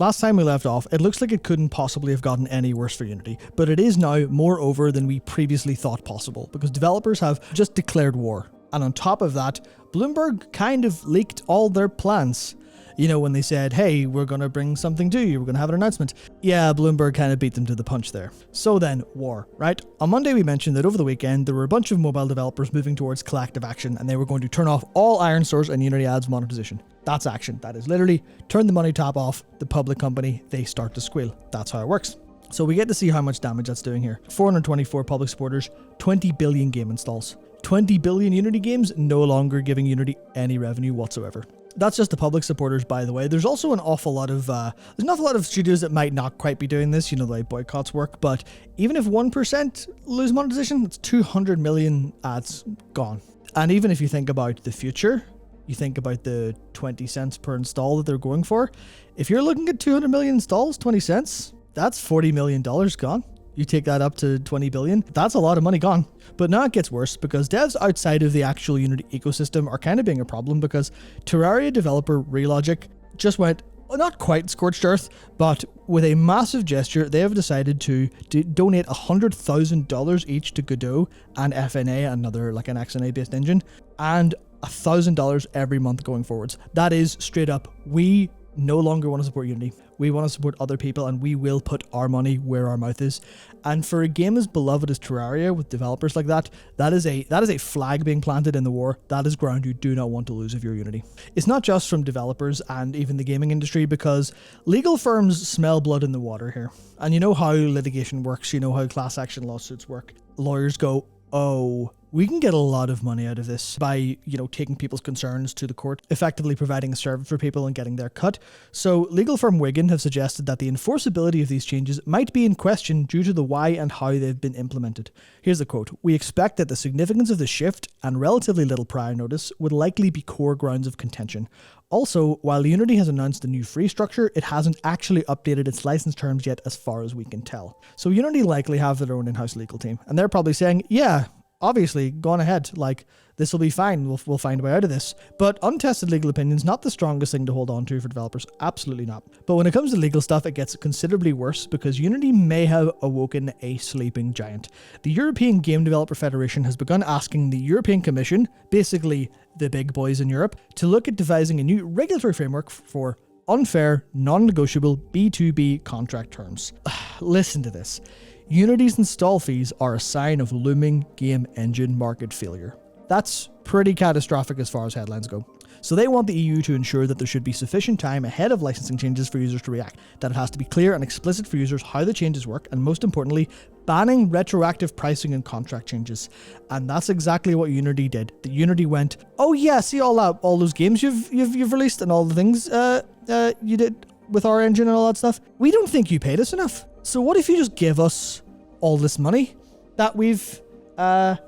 Last time we left off, it looks like it couldn't possibly have gotten any worse for Unity, but it is now more over than we previously thought possible, because developers have just declared war. And on top of that, Bloomberg kind of leaked all their plans. You know, when they said, hey, we're going to bring something to you, we're going to have an announcement. Yeah, Bloomberg kind of beat them to the punch there. So then, war, right? On Monday, we mentioned that over the weekend, there were a bunch of mobile developers moving towards collective action, and they were going to turn off all Iron Source and Unity Ads monetization. That's action. That is literally turn the money tap off, the public company, they start to squeal. That's how it works. So we get to see how much damage that's doing here. 424 public supporters, 20 billion game installs. 20 billion Unity games no longer giving Unity any revenue whatsoever. That's just the public supporters, by the way. There's also an awful lot of studios that might not quite be doing this, you know, the way boycotts work, but even if 1% lose monetization, it's 200 million ads gone. And even if you think about the future, you think about the 20 cents per install that they're going for. If you're looking at 200 million installs, 20 cents, that's $40 million gone. You take that up to 20 billion, that's a lot of money gone. But now it gets worse because devs outside of the actual Unity ecosystem are kind of being a problem because Terraria developer Relogic just went, not quite scorched earth, but with a massive gesture, they have decided to donate $100,000 each to Godot and FNA, another like an XNA based engine, and $1,000 every month going forwards. That is straight up, we no longer want to support Unity. We want to support other people, and we will put our money where our mouth is. And for a game as beloved as Terraria, with developers like that, that is a flag being planted in the war. That is ground you do not want to lose if you're Unity. It's not just from developers and even the gaming industry, because legal firms smell blood in the water here. And you know how litigation works. You know how class action lawsuits work. Lawyers go, oh, we can get a lot of money out of this by, you know, taking people's concerns to the court, effectively providing a service for people and getting their cut. So legal firm Wigan have suggested that the enforceability of these changes might be in question due to the why and how they've been implemented. Here's the quote. We expect that the significance of the shift and relatively little prior notice would likely be core grounds of contention. Also, while Unity has announced a new free structure, it hasn't actually updated its license terms yet as far as we can tell. So Unity likely have their own in-house legal team, and they're probably saying, yeah, obviously, go on ahead, like, this will be fine, we'll find a way out of this. But untested legal opinions, not the strongest thing to hold on to for developers, absolutely not. But when it comes to legal stuff, it gets considerably worse because Unity may have awoken a sleeping giant. The European Game Developer Federation has begun asking the European Commission, basically the big boys in Europe, to look at devising a new regulatory framework for unfair, non-negotiable B2B contract terms. Listen to this. Unity's install fees are a sign of looming game engine market failure. That's pretty catastrophic as far as headlines go. So they want the EU to ensure that there should be sufficient time ahead of licensing changes for users to react, that it has to be clear and explicit for users how the changes work, and most importantly, banning retroactive pricing and contract changes. And that's exactly what Unity did. The Unity went, oh yeah, see all those games you've released and all the things you did with our engine and all that stuff? We don't think you paid us enough. So what if you just give us all this money that we've, to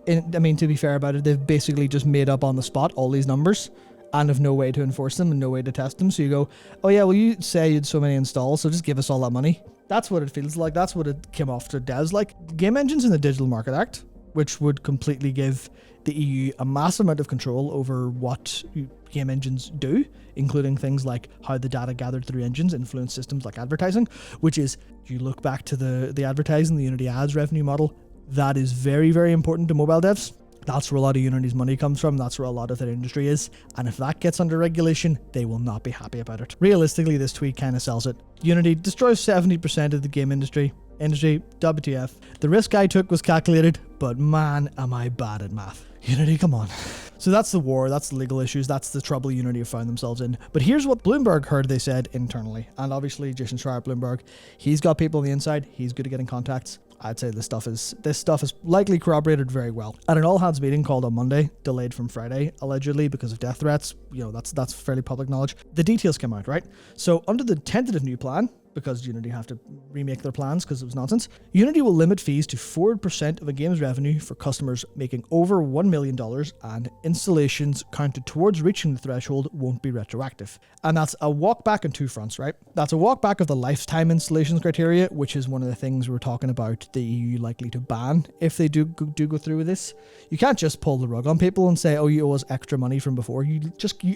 be fair about it, they've basically just made up on the spot all these numbers and have no way to enforce them and no way to test them. So you go, oh yeah, well you say you had so many installs, so just give us all that money. That's what it feels like. That's what it came off to devs like. Game Engines in the Digital Market Act, which would completely give the EU a massive amount of control over what game engines do, including things like how the data gathered through engines influence systems like advertising, which is, you look back to the advertising, the Unity Ads revenue model, that is very, very important to mobile devs. That's where a lot of Unity's money comes from. That's where a lot of their industry is. And if that gets under regulation, they will not be happy about it. Realistically, this tweet kind of sells it. Unity destroys 70% of the game industry, WTF. The risk I took was calculated, but man, am I bad at math. Unity, come on. So that's the war, that's the legal issues, that's the trouble Unity have found themselves in. But here's what Bloomberg heard they said internally. And obviously, Jason Schreier at Bloomberg, he's got people on the inside, he's good at getting contacts. I'd say this stuff is likely corroborated very well. At an all-hands meeting called on Monday, delayed from Friday, allegedly because of death threats, you know, that's fairly public knowledge, the details came out, right? So under the tentative new plan, because Unity have to remake their plans because it was nonsense, Unity will limit fees to 4% of a game's revenue for customers making over $1 million, and installations counted towards reaching the threshold won't be retroactive. And that's a walk back on two fronts, right? That's a walk back of the lifetime installations criteria, which is one of the things we're talking about the EU likely to ban if they do go through with this. You can't just pull the rug on people and say, oh, you owe us extra money from before. You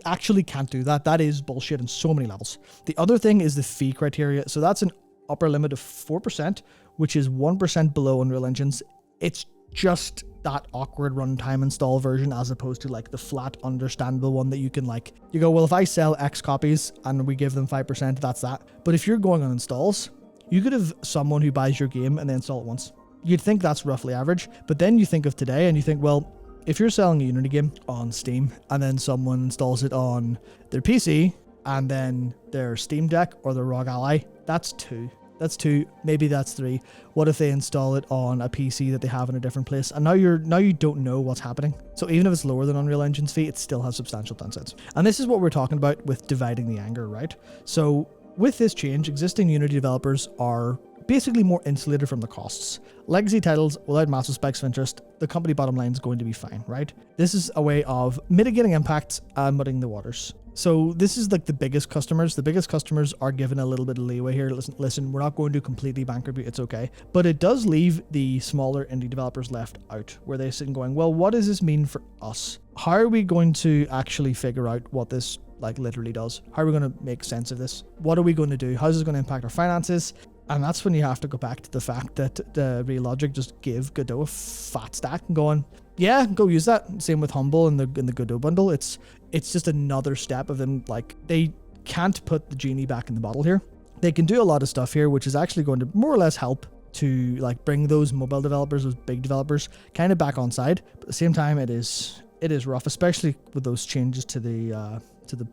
actually can't do that. That is bullshit on so many levels. The other thing is the fee criteria. So that's an upper limit of 4%, which is 1% below Unreal Engine's. It's just that awkward runtime install version as opposed to like the flat understandable one that you can like, you go, well, if I sell X copies and we give them 5%, that's that. But if you're going on installs, you could have someone who buys your game and then install it once. You'd think that's roughly average, but then you think of today and you think, well, if you're selling a Unity game on Steam and then someone installs it on their PC and then their Steam Deck or their ROG Ally, that's two. That's two, maybe that's three. What if they install it on a PC that they have in a different place? And now you don't know what's happening. So even if it's lower than Unreal Engine's fee, it still has substantial downsides. And this is what we're talking about with dividing the anger, right? So with this change, existing Unity developers are basically more insulated from the costs. Legacy titles without massive spikes of interest, the company bottom line is going to be fine, right? This is a way of mitigating impacts and muddying the waters. So this is like the biggest customers. The biggest customers are given a little bit of leeway here. Listen, we're not going to completely bankrupt you. It's okay. But it does leave the smaller indie developers left out, where they're sitting going, well, what does this mean for us? How are we going to actually figure out what this like literally does? How are we going to make sense of this? What are we going to do? How's this going to impact our finances? And that's when you have to go back to the fact that the Real Logic just gave Godot a fat stack and going, yeah, go use that. Same with Humble and the Godot bundle. It's just another step of them. Like, they can't put the genie back in the bottle here. They can do a lot of stuff here, which is actually going to more or less help to like bring those mobile developers, those big developers, kind of back on side. But at the same time, it is rough, especially with those changes to the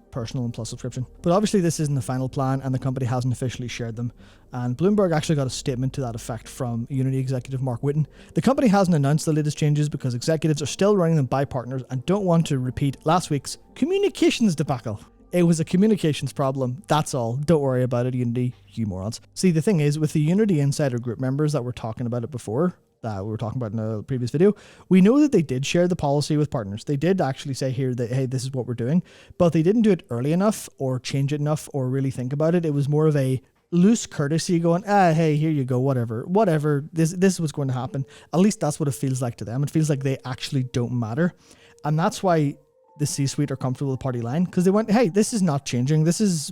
personal and plus subscription. But obviously this isn't the final plan and the company hasn't officially shared them. And Bloomberg actually got a statement to that effect from Unity executive Mark Whitten. The company hasn't announced the latest changes because executives are still running them by partners and don't want to repeat last week's communications debacle. It was a communications problem, that's all. Don't worry about it, Unity, you morons. See, the thing is, with the Unity Insider group members that were talking about it before, that we were talking about in a previous video, we know that they did share the policy with partners. They did actually say here that, hey, this is what we're doing, but they didn't do it early enough or change it enough or really think about it. It was more of a loose courtesy going, hey, here you go, whatever, this is what's going to happen. At least that's what it feels like to them. It feels like they actually don't matter. And that's why the C-suite are comfortable with party line, because they went, hey, this is not changing. This is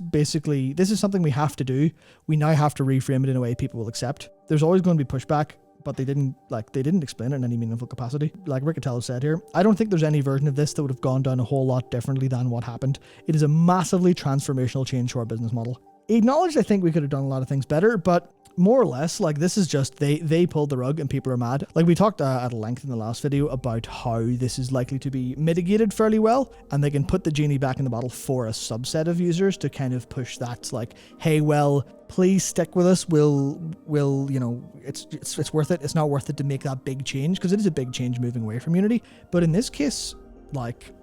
something we have to do. We now have to reframe it in a way people will accept. There's always going to be pushback, but they didn't explain it in any meaningful capacity. Like Riccatello said here, I don't think there's any version of this that would have gone down a whole lot differently than what happened. It is a massively transformational change to our business model. He acknowledged I think we could have done a lot of things better, but more or less, like, this is just, they pulled the rug and people are mad. Like, we talked at length in the last video about how this is likely to be mitigated fairly well, and they can put the genie back in the bottle for a subset of users to kind of push that, like, hey, well, please stick with us. We'll, you know, it's worth it. It's not worth it to make that big change, because it is a big change moving away from Unity. But in this case, like,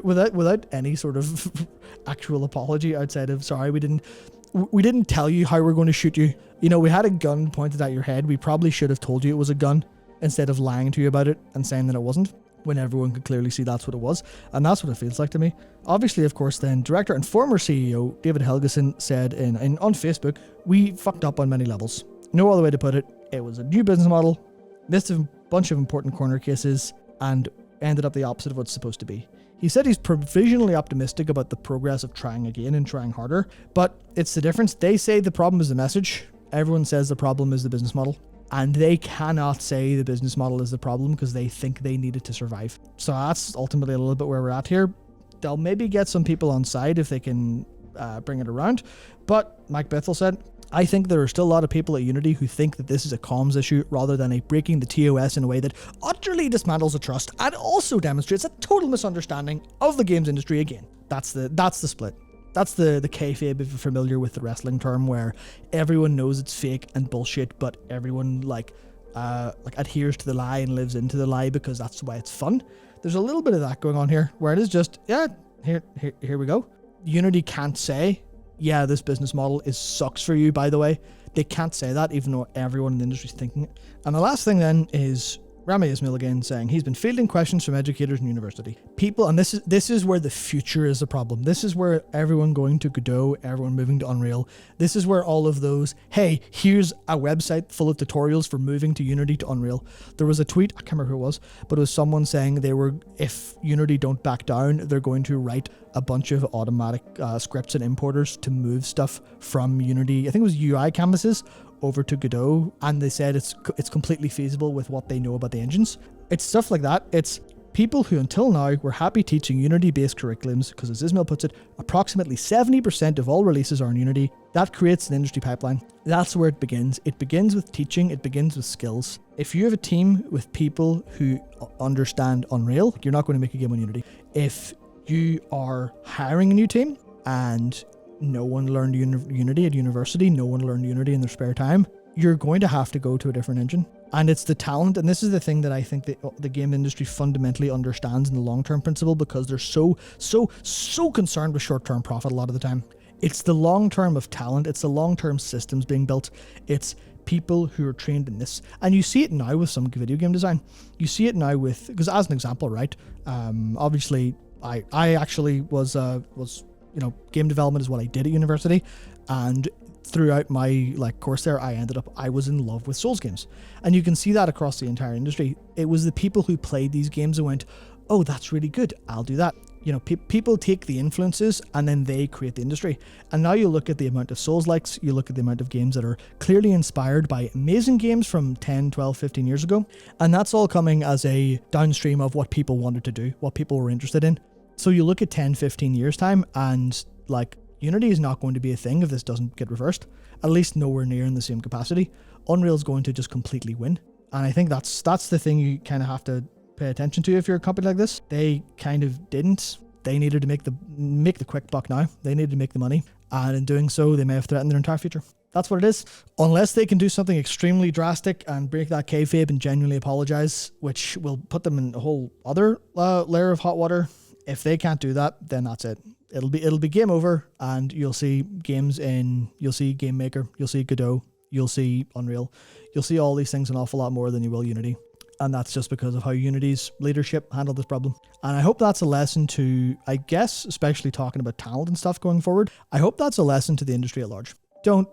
without any sort of actual apology outside of, sorry, we didn't tell you how we're going to shoot you. You know, we had a gun pointed at your head. We probably should have told you it was a gun instead of lying to you about it and saying that it wasn't, when everyone could clearly see that's what it was. And that's what it feels like to me. Obviously, of course, then director and former CEO David Helgeson said on Facebook, we fucked up on many levels. No other way to put it. It was a new business model, missed a bunch of important corner cases, and ended up the opposite of what it's supposed to be. He said he's provisionally optimistic about the progress of trying again and trying harder, but it's the difference. They say the problem is the message. Everyone says the problem is the business model, and they cannot say the business model is the problem because they think they need it to survive. So that's ultimately a little bit where we're at here. They'll maybe get some people on side if they can bring it around, but Mike Bethel said, I think there are still a lot of people at Unity who think that this is a comms issue rather than a breaking the TOS in a way that utterly dismantles the trust and also demonstrates a total misunderstanding of the games industry again. That's the split. That's the kayfabe, if you're familiar with the wrestling term, where everyone knows it's fake and bullshit, but everyone like adheres to the lie and lives into the lie because that's why it's fun. There's a little bit of that going on here, where it is just, yeah, here we go. Unity can't say, yeah, this business model sucks for you, by the way. They can't say that, even though everyone in the industry is thinking it. And the last thing then is Rami Ismail again saying he's been fielding questions from educators in university. People, and this is where the future is a problem. This is where everyone going to Godot, everyone moving to Unreal. This is where all of those, hey, here's a website full of tutorials for moving to Unity to Unreal. There was a tweet, I can't remember who it was, but it was someone saying if Unity don't back down, they're going to write a bunch of automatic scripts and importers to move stuff from Unity, I think it was UI canvases, over to Godot, and they said it's completely feasible with what they know about the engines. It's stuff like that. It's people who until now were happy teaching Unity-based curriculums, because as Ismail puts it, approximately 70% of all releases are in Unity. That creates an industry pipeline. That's where it begins. It begins with teaching, it begins with skills. If you have a team with people who understand Unreal, you're not going to make a game on Unity. If you are hiring a new team and no one learned Unity at university, no one learned Unity in their spare time, you're going to have to go to a different engine. And it's the talent, and this is the thing that I think the game industry fundamentally understands in the long-term principle, because they're so concerned with short-term profit a lot of the time. It's the long-term of talent, it's the long-term systems being built, it's people who are trained in this. And you see it now with some video game design. You see it now with, because as an example, right, obviously I actually was game development is what I did at university, and throughout my course there, I was in love with Souls games, and you can see that across the entire industry. It was the people who played these games and went, oh, that's really good, I'll do that. People take the influences and then they create the industry. And now you look at the amount of Souls likes, you look at the amount of games that are clearly inspired by amazing games from 10, 12, 15 years ago, and that's all coming as a downstream of what people wanted to do, what people were interested in. So you look at 10, 15 years time, and Unity is not going to be a thing if this doesn't get reversed, at least nowhere near in the same capacity. Unreal is going to just completely win. And I think that's the thing you kind of have to pay attention to if you're a company like this. They kind of didn't. They needed to make the quick buck now. They needed to make the money. And in doing so, they may have threatened their entire future. That's what it is. Unless they can do something extremely drastic and break that kayfabe and genuinely apologize, which will put them in a whole other layer of hot water. If they can't do that, then that's it. It'll be game over, and you'll see you'll see Game Maker, you'll see Godot, you'll see Unreal, you'll see all these things an awful lot more than you will Unity. And that's just because of how Unity's leadership handled this problem. And I hope that's a lesson to, I guess, especially talking about talent and stuff going forward, I hope that's a lesson to the industry at large. Don't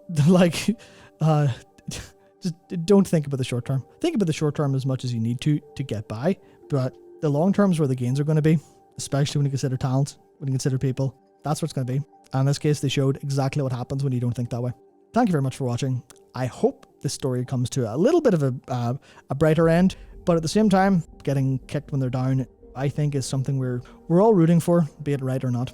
just don't think about the short term. Think about the short term as much as you need to get by, but the long term is where the gains are going to be. Especially when you consider talent, when you consider people. That's what it's going to be. And in this case, they showed exactly what happens when you don't think that way. Thank you very much for watching. I hope this story comes to a little bit of a brighter end, but at the same time, getting kicked when they're down, I think is something we're all rooting for, be it right or not.